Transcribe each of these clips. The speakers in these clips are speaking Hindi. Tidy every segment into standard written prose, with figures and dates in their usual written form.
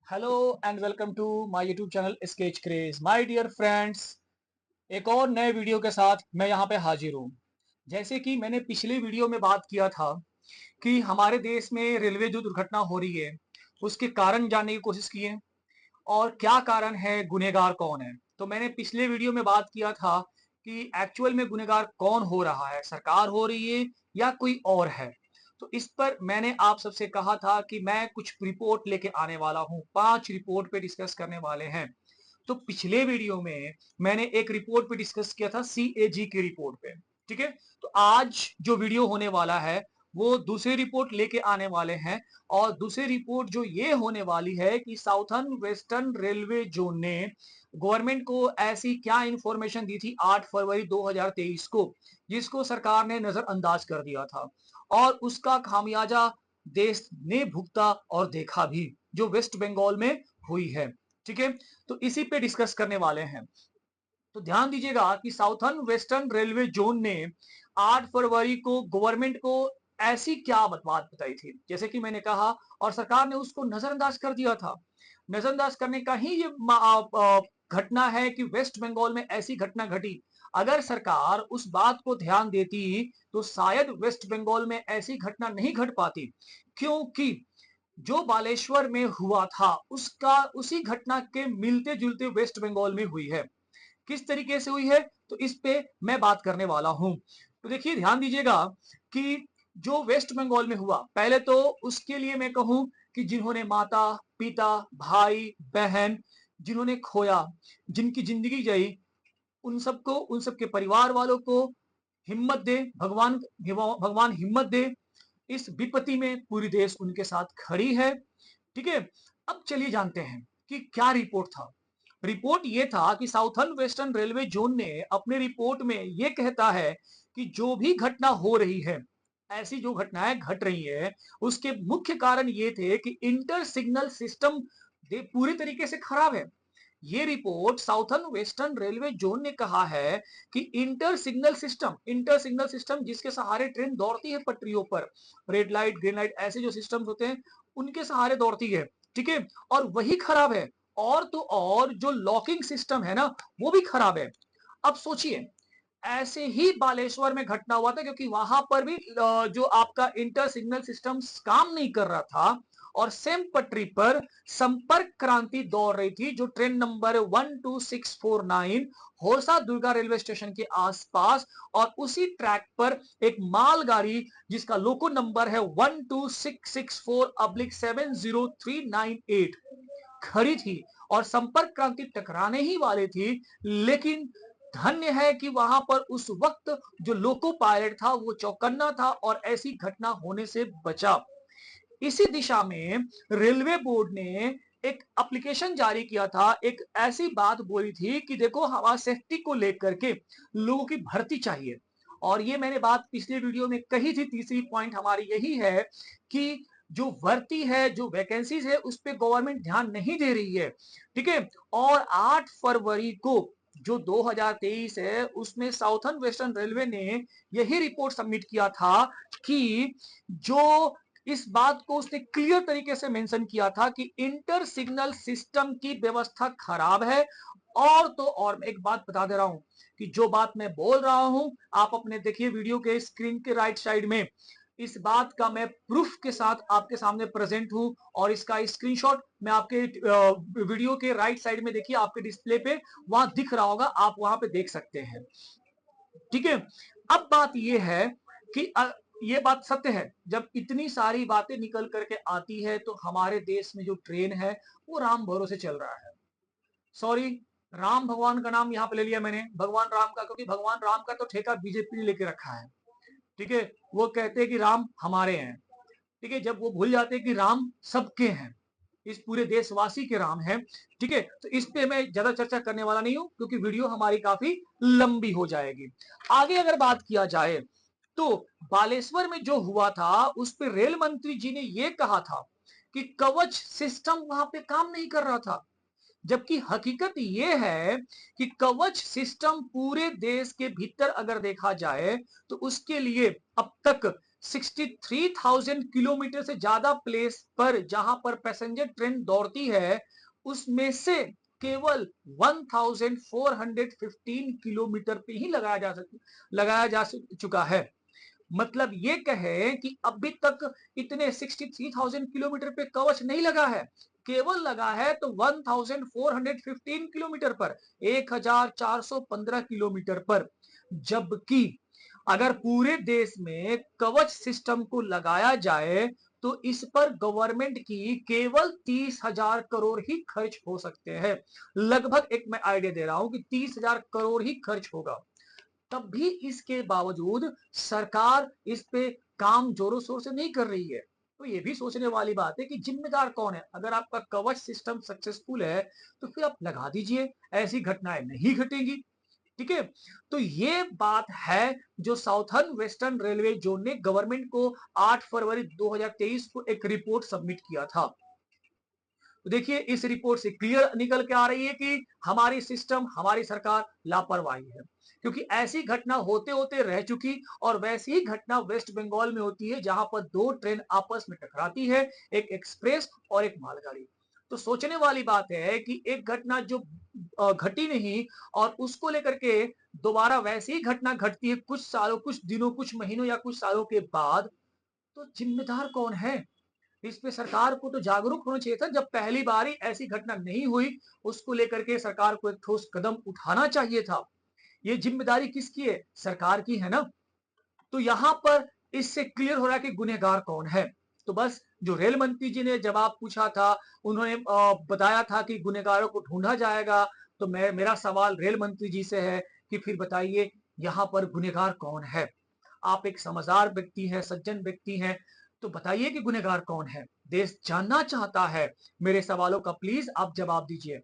Hello and welcome to my YouTube channel sketch craze. My dear friends, एक और नए वीडियो के साथ मैं यहाँ पे हाजिर हूँ। जैसे कि मैंने पिछले वीडियो में बात किया था कि हमारे देश में रेलवे जो दुर्घटना हो रही है उसके कारण जानने की कोशिश की है और क्या कारण है, गुनहगार कौन है। तो मैंने पिछले वीडियो में बात किया था कि एक्चुअल में गुनहगार कौन हो रहा है, सरकार हो रही है या कोई और है। तो इस पर मैंने आप सबसे कहा था कि मैं कुछ रिपोर्ट लेके आने वाला हूं, 5 रिपोर्ट पे डिस्कस करने वाले हैं। तो पिछले वीडियो में मैंने एक रिपोर्ट पे डिस्कस किया था, सीएजी की रिपोर्ट पे। ठीक है, तो आज जो वीडियो होने वाला है वो दूसरी रिपोर्ट लेके आने वाले हैं। और दूसरी रिपोर्ट जो ये होने वाली है कि साउथर्न वेस्टर्न रेलवे जोन ने गवर्नमेंट को ऐसी क्या इंफॉर्मेशन दी थी 8 फरवरी 2023 को, जिसको सरकार ने नजरअंदाज कर दिया था और उसका खामियाजा देश ने भुगता और देखा भी, जो वेस्ट बंगाल में हुई है। ठीक है, तो इसी पे डिस्कस करने वाले हैं। तो ध्यान दीजिएगा कि साउथर्न वेस्टर्न रेलवे जोन ने 8 फरवरी को गवर्नमेंट को ऐसी क्या बात बताई थी, जैसे कि मैंने कहा, और सरकार ने उसको नजरअंदाज कर दिया था। नजरअंदाज करने का ही ये घटना है कि वेस्ट बंगाल में ऐसी घटना घटी। अगर सरकार उस बात को ध्यान देती तो शायद वेस्ट बंगाल में ऐसी घटना नहीं घट पाती, क्योंकि जो बालेश्वर में हुआ था उसका उसी घटना के मिलते जुलते वेस्ट बंगाल में हुई है। किस तरीके से हुई है, तो इस पे मैं बात करने वाला हूं। तो देखिए, ध्यान दीजिएगा कि जो वेस्ट बंगाल में हुआ, पहले तो उसके लिए मैं कहूं कि जिन्होंने माता पिता भाई बहन जिन्होंने खोया, जिनकी जिंदगी गई, उन सबको, उन सबके परिवार वालों को हिम्मत दे भगवान। भगवान हिम्मत दे। इस विपत्ति में पूरी देश उनके साथ खड़ी है। ठीक है, अब चलिए जानते हैं कि क्या रिपोर्ट था। रिपोर्ट ये था कि साउथर्न वेस्टर्न रेलवे जोन ने अपने रिपोर्ट में ये कहता है कि जो भी घटना हो रही है, ऐसी जो घटनाएं घट रही है, उसके मुख्य कारण ये थे कि इंटर सिग्नल सिस्टम पूरी तरीके से खराब है। ये report southern western railway zone ने कहा है कि इंटर सिग्नल सिस्टम जिसके सहारे ट्रेन दौड़ती है पटरियों पर, रेड लाइट ग्रीन लाइट ऐसे जो सिस्टम्स होते हैं उनके सहारे दौड़ती है। ठीक है, और वही खराब है। और तो और जो लॉकिंग सिस्टम है ना, वो भी खराब है। अब सोचिए, ऐसे ही बालेश्वर में घटना हुआ था, क्योंकि वहां पर भी जो आपका इंटर सिग्नल सिस्टम काम नहीं कर रहा था और सेम पटरी पर संपर्क क्रांति दौड़ रही थी, जो ट्रेन नंबर 12649 होरसा दुर्गा रेलवे स्टेशन के आसपास, और उसी ट्रैक पर एक मालगाड़ी जिसका लोको नंबर है 12664/70398 खड़ी थी और संपर्क क्रांति टकराने ही वाले थी। लेकिन धन्य है कि वहां पर उस वक्त जो लोको पायलट था वो चौकन्ना था और ऐसी घटना होने से बचा। इसी दिशा में रेलवे बोर्ड ने एक एप्लीकेशन जारी किया था, एक ऐसी बात बोली थी कि देखो, हमारा सेफ्टी को लेकर के लोगों की भर्ती चाहिए। और ये मैंने बात पिछले वीडियो में कही थी, तीसरी पॉइंट हमारी यही है कि जो भर्ती है, जो वैकेंसीज है, उस पर गवर्नमेंट ध्यान नहीं दे रही है। ठीक है, और 8 फरवरी को जो 2023 है उसमें साउथर्न वेस्टर्न रेलवे ने यही रिपोर्ट सबमिट किया था कि जो इस बात को उसने क्लियर तरीके से मेंशन किया था कि इंटर सिग्नल सिस्टम की व्यवस्था खराब है। और तो और एक बात बता दे रहा हूं कि जो बात मैं बोल रहा हूं, आप अपने देखिए वीडियो के स्क्रीन के राइट साइड में, इस बात का मैं प्रूफ के साथ आपके सामने प्रेजेंट हूं। और इसका स्क्रीनशॉट मैं आपके वीडियो के राइट साइड में, देखिए आपके डिस्प्ले पे वहां दिख रहा होगा, आप वहां पे देख सकते हैं। ठीक है, अब बात यह है कि ये बात सत्य है, जब इतनी सारी बातें निकल करके आती है तो हमारे देश में जो ट्रेन है वो राम भरोसे चल रहा है। सॉरी, राम भगवान का नाम यहां पे ले लिया मैंने, भगवान राम का, क्योंकि भगवान राम का तो ठेका बीजेपी ने लेके रखा है। ठीक है, वो कहते हैं कि राम हमारे हैं। ठीक है, जब वो भूल जाते हैं कि राम सबके हैं, इस पूरे देशवासी के राम हैं। ठीक है, तो इस पे मैं ज्यादा चर्चा करने वाला नहीं हूं, क्योंकि वीडियो हमारी काफी लंबी हो जाएगी। आगे अगर बात किया जाए तो बालेश्वर में जो हुआ था उस पे रेल मंत्री जी ने यह कहा था कि कवच सिस्टम वहां पे काम नहीं कर रहा था। जबकि हकीकत यह है कि कवच सिस्टम पूरे देश के भीतर अगर देखा जाए तो उसके लिए अब तक 63,000 किलोमीटर से ज्यादा प्लेस पर जहां पर पैसेंजर ट्रेन दौड़ती है, उसमें से केवल 1415 किलोमीटर पे ही लगाया जा चुका है। मतलब ये कहे कि अभी तक इतने 63,000 किलोमीटर पे कवच नहीं लगा है, केवल लगा है तो 1415 किलोमीटर पर, 1415 किलोमीटर पर। जबकि अगर पूरे देश में कवच सिस्टम को लगाया जाए तो इस पर गवर्नमेंट की केवल 30,000 करोड़ ही खर्च हो सकते हैं। लगभग एक मैं आइडिया दे रहा हूं कि 30,000 करोड़ ही खर्च होगा। तब भी इसके बावजूद सरकार इस पे काम जोरों शोर से नहीं कर रही है। तो ये भी सोचने वाली बात है कि जिम्मेदार कौन है। अगर आपका कवच सिस्टम सक्सेसफुल है तो फिर आप लगा दीजिए, ऐसी घटनाएं नहीं घटेंगी। ठीक है, तो ये बात है जो साउथर्न वेस्टर्न रेलवे जोन ने गवर्नमेंट को 8 फरवरी 2023 को एक रिपोर्ट सबमिट किया था। तो देखिए इस रिपोर्ट से क्लियर निकल के आ रही है कि हमारी सिस्टम, हमारी सरकार लापरवाही है, क्योंकि ऐसी घटना होते होते रह चुकी। और वैसी ही घटना वेस्ट बंगाल में होती है जहां पर दो ट्रेन आपस में टकराती है, एक एक्सप्रेस और एक मालगाड़ी। तो सोचने वाली बात है कि एक घटना जो घटी नहीं और उसको लेकर के दोबारा वैसी ही घटना घटती है कुछ सालों, कुछ दिनों, कुछ महीनों या कुछ सालों के बाद, तो जिम्मेदार कौन है। इस पे सरकार को तो जागरूक होना चाहिए था। जब पहली बार ही ऐसी घटना नहीं हुई, उसको लेकर के सरकार को एक ठोस कदम उठाना चाहिए था। ये जिम्मेदारी किसकी है, सरकार की है ना। तो यहां पर इससे क्लियर हो रहा है कि गुनहगार कौन है। तो बस जो रेल मंत्री जी ने जवाब पूछा था, उन्होंने बताया था कि गुनहगारों को ढूंढा जाएगा। तो मेरा सवाल रेल मंत्री जी से है कि फिर बताइए यहां पर गुनहगार कौन है। आप एक समझदार व्यक्ति हैं, सज्जन व्यक्ति हैं, तो बताइए कि गुनहगार कौन है। देश जानना चाहता है। मेरे सवालों का प्लीज आप जवाब दीजिए।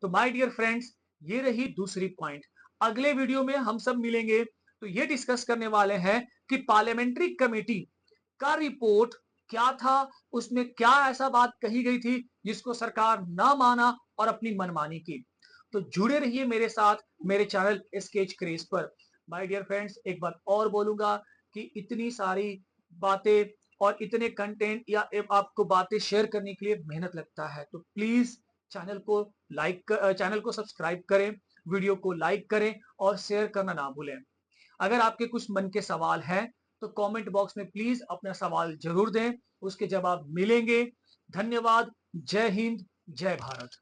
तो माय डियर फ्रेंड्स, ये रही दूसरी पॉइंट। अगले वीडियो में हम सब मिलेंगे तो ये डिस्कस करने वाले हैं कि पार्लियामेंट्री कमेटी का रिपोर्ट क्या था, उसमें क्या ऐसा बात कही गई थी जिसको सरकार ना माना और अपनी मनमानी की। तो जुड़े रहिए मेरे साथ, मेरे चैनल स्केच क्रेज पर। माय डियर फ्रेंड्स, एक बात और बोलूंगा कि इतनी सारी बातें और इतने कंटेंट या आपको बातें शेयर करने के लिए मेहनत लगता है, तो प्लीज चैनल को सब्सक्राइब करें, वीडियो को लाइक करें और शेयर करना ना भूलें। अगर आपके कुछ मन के सवाल हैं तो कमेंट बॉक्स में प्लीज अपना सवाल जरूर दें, उसके जवाब मिलेंगे। धन्यवाद। जय हिंद, जय भारत।